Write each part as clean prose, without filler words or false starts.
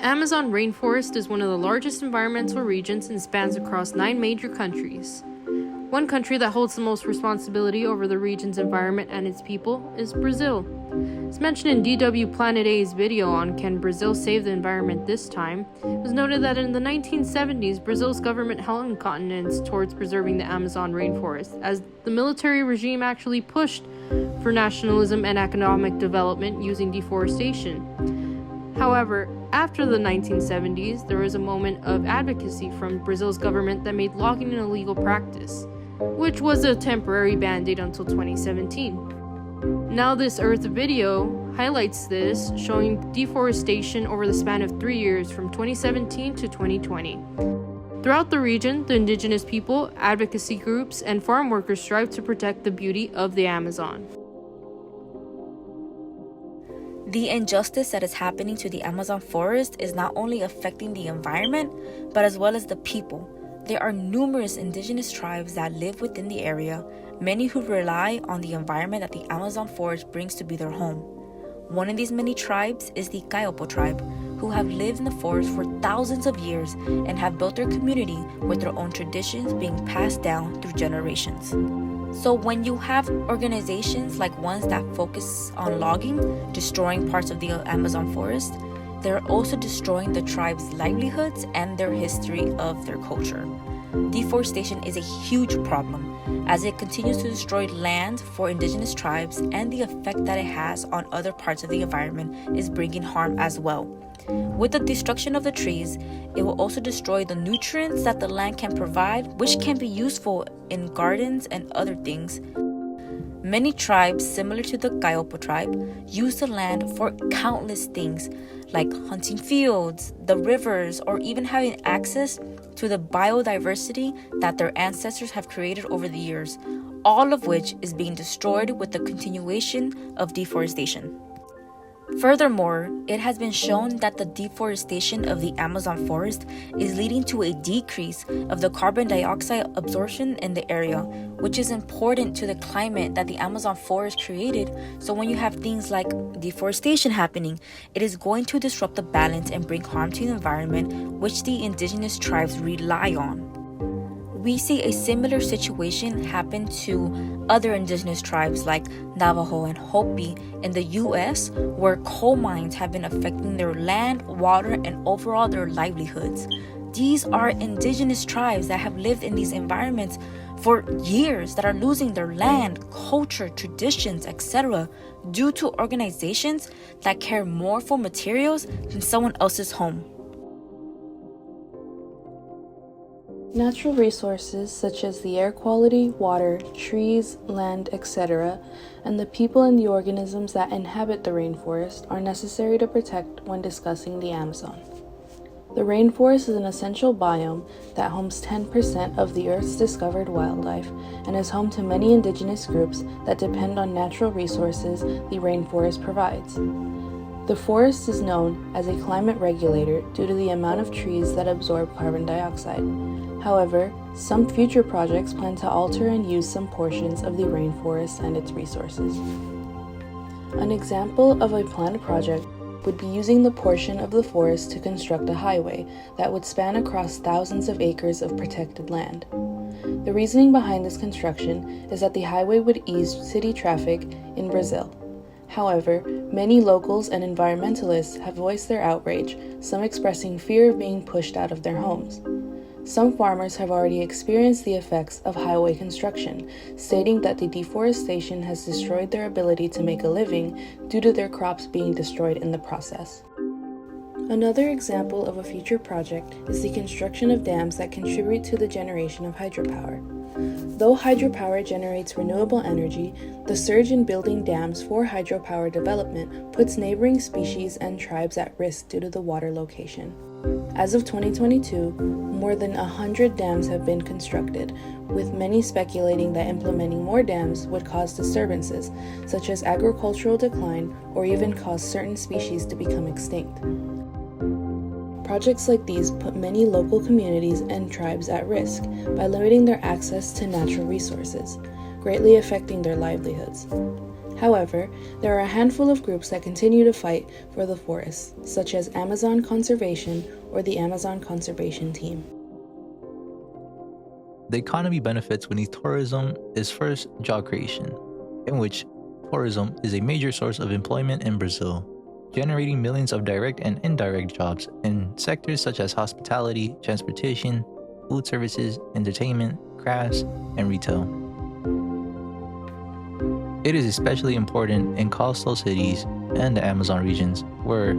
The Amazon rainforest is one of the largest environmental regions and spans across 9 major countries. One country that holds the most responsibility over the region's environment and its people is Brazil. As mentioned in DW Planet A's video on Can Brazil Save the Environment This Time, it was noted that in the 1970s, Brazil's government held continents towards preserving the Amazon rainforest, as the military regime actually pushed for nationalism and economic development using deforestation. However, after the 1970s, there was a moment of advocacy from Brazil's government that made logging an illegal practice, which was a temporary band-aid until 2017. Now this Earth video highlights this, showing deforestation over the span of 3 years from 2017 to 2020. Throughout the region, the indigenous people, advocacy groups, and farm workers strive to protect the beauty of the Amazon. The injustice that is happening to the Amazon forest is not only affecting the environment, but as well as the people. There are numerous indigenous tribes that live within the area, many who rely on the environment that the Amazon forest brings to be their home. One of these many tribes is the Kayopo tribe, who have lived in the forest for thousands of years and have built their community with their own traditions being passed down through generations. So when you have organizations like ones that focus on logging, destroying parts of the Amazon forest, they're also destroying the tribe's livelihoods and their history of their culture. Deforestation is a huge problem, as it continues to destroy land for indigenous tribes, and the effect that it has on other parts of the environment is bringing harm as well. With the destruction of the trees, it will also destroy the nutrients that the land can provide, which can be useful in gardens and other things. Many tribes, similar to the Kayopo tribe, use the land for countless things, like hunting fields, the rivers, or even having access to the biodiversity that their ancestors have created over the years, all of which is being destroyed with the continuation of deforestation. Furthermore, it has been shown that the deforestation of the Amazon forest is leading to a decrease of the carbon dioxide absorption in the area, which is important to the climate that the Amazon forest created. So when you have things like deforestation happening, it is going to disrupt the balance and bring harm to the environment, which the indigenous tribes rely on. We see a similar situation happen to other indigenous tribes like Navajo and Hopi in the US, where coal mines have been affecting their land, water, and overall their livelihoods. These are indigenous tribes that have lived in these environments for years, that are losing their land, culture, traditions, etc. due to organizations that care more for materials than someone else's home. Natural resources such as the air quality, water, trees, land, etc., and the people and the organisms that inhabit the rainforest are necessary to protect when discussing the Amazon. The rainforest is an essential biome that homes 10% of the Earth's discovered wildlife and is home to many indigenous groups that depend on natural resources the rainforest provides. The forest is known as a climate regulator due to the amount of trees that absorb carbon dioxide. However, some future projects plan to alter and use some portions of the rainforest and its resources. An example of a planned project would be using the portion of the forest to construct a highway that would span across thousands of acres of protected land. The reasoning behind this construction is that the highway would ease city traffic in Brazil. However, many locals and environmentalists have voiced their outrage, some expressing fear of being pushed out of their homes. Some farmers have already experienced the effects of highway construction, stating that the deforestation has destroyed their ability to make a living due to their crops being destroyed in the process. Another example of a future project is the construction of dams that contribute to the generation of hydropower. Though hydropower generates renewable energy, the surge in building dams for hydropower development puts neighboring species and tribes at risk due to the water location. As of 2022, more than 100 dams have been constructed, with many speculating that implementing more dams would cause disturbances, such as agricultural decline, or even cause certain species to become extinct. Projects like these put many local communities and tribes at risk by limiting their access to natural resources, greatly affecting their livelihoods. However, there are a handful of groups that continue to fight for the forests, such as Amazon Conservation or the Amazon Conservation Team. The economy benefits beneath tourism is first job creation, in which tourism is a major source of employment in Brazil, generating millions of direct and indirect jobs in sectors such as hospitality, transportation, food services, entertainment, crafts, and retail. It is especially important in coastal cities and the Amazon regions, where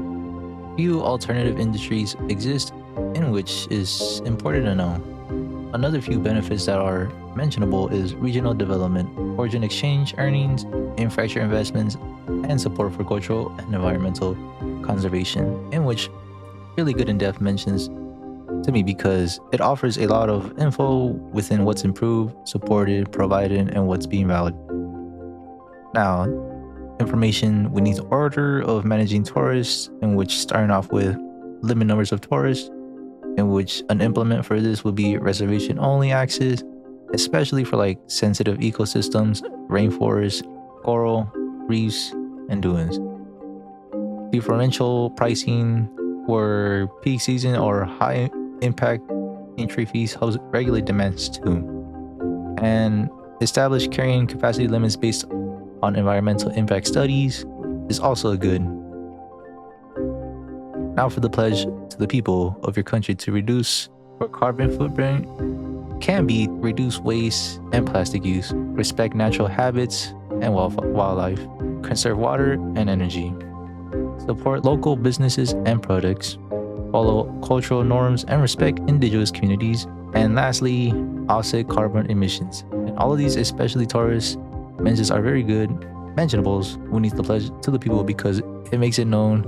few alternative industries exist, in which is important to know. Another few benefits that are mentionable is regional development, origin exchange earnings, infrastructure investments, and support for cultural and environmental conservation, in which really good in-depth mentions to me because it offers a lot of info within what's improved, supported, provided, and what's being valued. Now, information we need to order of managing tourists, in which starting off with limit numbers of tourists, in which an implement for this would be reservation only access, especially for like sensitive ecosystems, rainforests, coral, reefs, and dunes. Differential pricing for peak season or high impact entry fees helps regulate demands too. And establish carrying capacity limits based on environmental impact studies is also good. Now for the pledge to the people of your country to reduce your carbon footprint can be reduce waste and plastic use, respect natural habits and wildlife, conserve water and energy, support local businesses and products, follow cultural norms and respect indigenous communities, and lastly, offset carbon emissions. And all of these, especially tourist mentions, are very good mentionables who needs the pledge to the people because it makes it known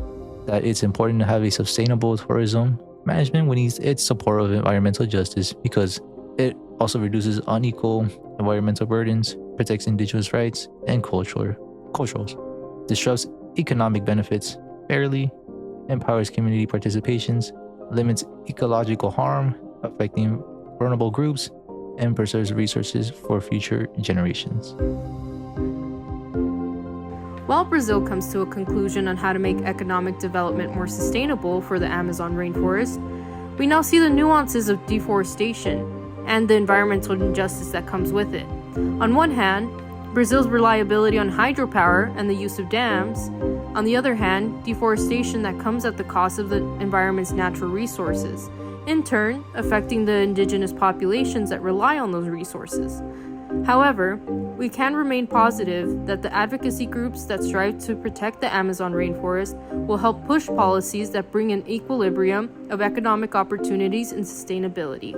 that it's important to have a sustainable tourism management when its support of environmental justice because it also reduces unequal environmental burdens, protects indigenous rights and cultures, disrupts economic benefits fairly, empowers community participations, limits ecological harm affecting vulnerable groups, and preserves resources for future generations. While Brazil comes to a conclusion on how to make economic development more sustainable for the Amazon rainforest, we now see the nuances of deforestation and the environmental injustice that comes with it. On one hand, Brazil's reliability on hydropower and the use of dams. On the other hand, deforestation that comes at the cost of the environment's natural resources, in turn affecting the indigenous populations that rely on those resources. However, we can remain positive that the advocacy groups that strive to protect the Amazon rainforest will help push policies that bring an equilibrium of economic opportunities and sustainability.